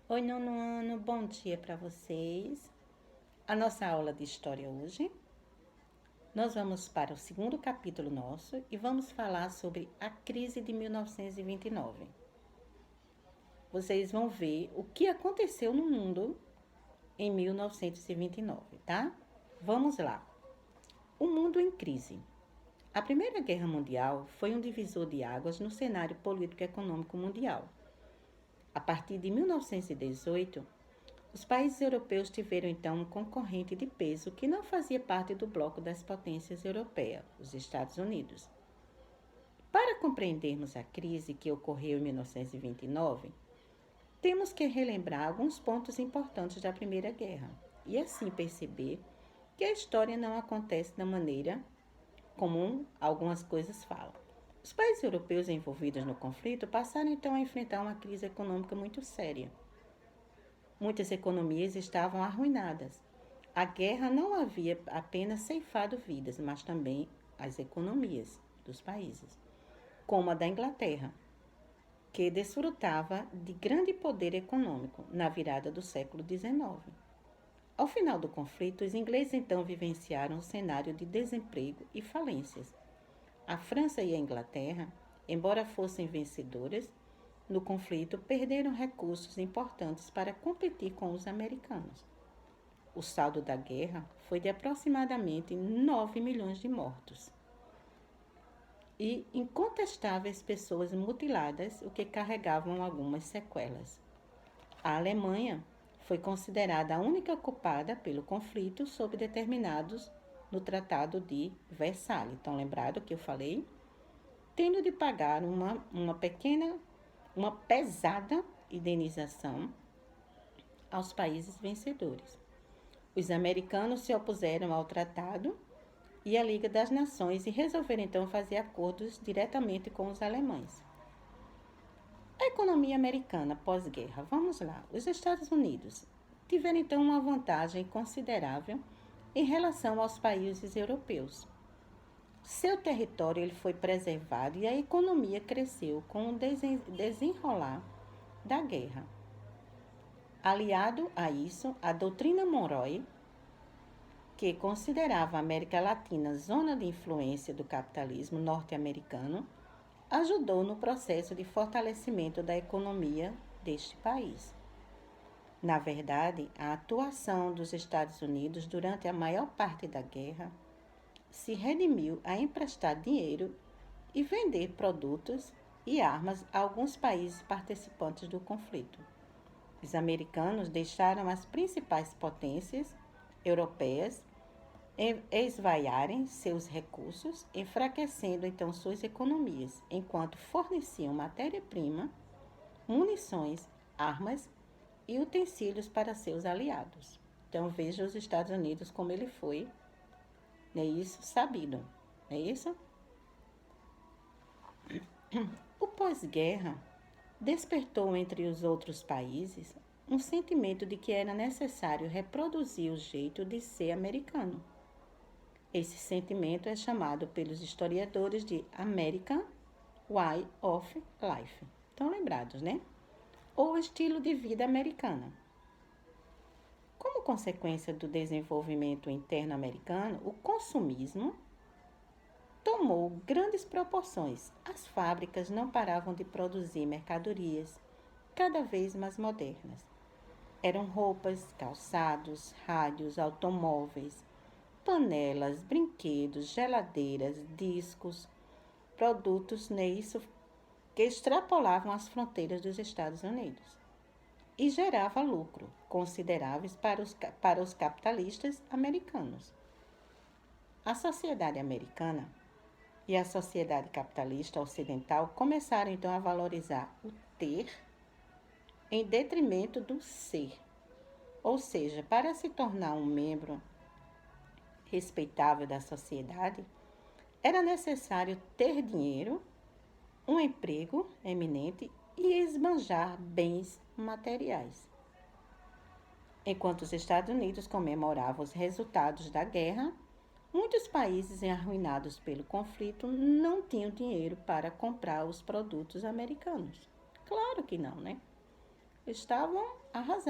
Oi, nono ano, bom dia para vocês. A nossa aula de história hoje, nós vamos para o segundo capítulo nosso e vamos falar sobre a crise de 1929. Vocês vão ver o que aconteceu no mundo em 1929, tá? Vamos lá. O mundo em crise. A Primeira Guerra Mundial foi um divisor de águas no cenário político e econômico mundial. A partir de 1918, os países europeus tiveram então um concorrente de peso que não fazia parte do bloco das potências europeias, os Estados Unidos. Para compreendermos a crise que ocorreu em 1929, temos que relembrar alguns pontos importantes da Primeira Guerra e assim perceber que a história não acontece da maneira como algumas coisas falam. Os países europeus envolvidos no conflito passaram então a enfrentar uma crise econômica muito séria. Muitas economias estavam arruinadas. A guerra não havia apenas ceifado vidas, mas também as economias dos países, como a da Inglaterra, que desfrutava de grande poder econômico na virada do século XIX. Ao final do conflito, os ingleses então vivenciaram um cenário de desemprego e falências. A França e a Inglaterra, embora fossem vencedoras no conflito, perderam recursos importantes para competir com os americanos. O saldo da guerra foi de aproximadamente 9 milhões de mortos e incontestáveis pessoas mutiladas, o que carregavam algumas sequelas. A Alemanha foi considerada a única culpada pelo conflito sob determinados no Tratado de Versalhes. Estão lembrados que eu falei? Tendo de pagar uma pesada indenização aos países vencedores. Os americanos se opuseram ao tratado e à Liga das Nações e resolveram então fazer acordos diretamente com os alemães. A economia americana pós-guerra, vamos lá. Os Estados Unidos tiveram então uma vantagem considerável em relação aos países europeus. Seu território ele foi preservado e a economia cresceu com o desenrolar da guerra. Aliado a isso, a doutrina Monroe, que considerava a América Latina zona de influência do capitalismo norte-americano, ajudou no processo de fortalecimento da economia deste país. Na verdade, a atuação dos Estados Unidos durante a maior parte da guerra se redimiu a emprestar dinheiro e vender produtos e armas a alguns países participantes do conflito. Os americanos deixaram as principais potências europeias esvaiarem seus recursos, enfraquecendo então suas economias, enquanto forneciam matéria-prima, munições, armas e utensílios para seus aliados. Então veja os Estados Unidos como ele foi, não é isso? Sabido, não é isso? O pós-guerra despertou entre os outros países um sentimento de que era necessário reproduzir o jeito de ser americano. Esse sentimento é chamado pelos historiadores de American Way of Life. Estão lembrados, né? Ou estilo de vida americana. Como consequência do desenvolvimento interno americano, o consumismo tomou grandes proporções. As fábricas não paravam de produzir mercadorias cada vez mais modernas. Eram roupas, calçados, rádios, automóveis, panelas, brinquedos, geladeiras, discos, produtos nisso que extrapolavam as fronteiras dos Estados Unidos e gerava lucro consideráveis para os capitalistas americanos. A sociedade americana e a sociedade capitalista ocidental começaram então a valorizar o ter em detrimento do ser. Ou seja, para se tornar um membro respeitável da sociedade, era necessário ter dinheiro, um emprego eminente e esbanjar bens materiais. Enquanto os Estados Unidos comemoravam os resultados da guerra, muitos países arruinados pelo conflito não tinham dinheiro para comprar os produtos americanos. Claro que não, né? estavam arrasados.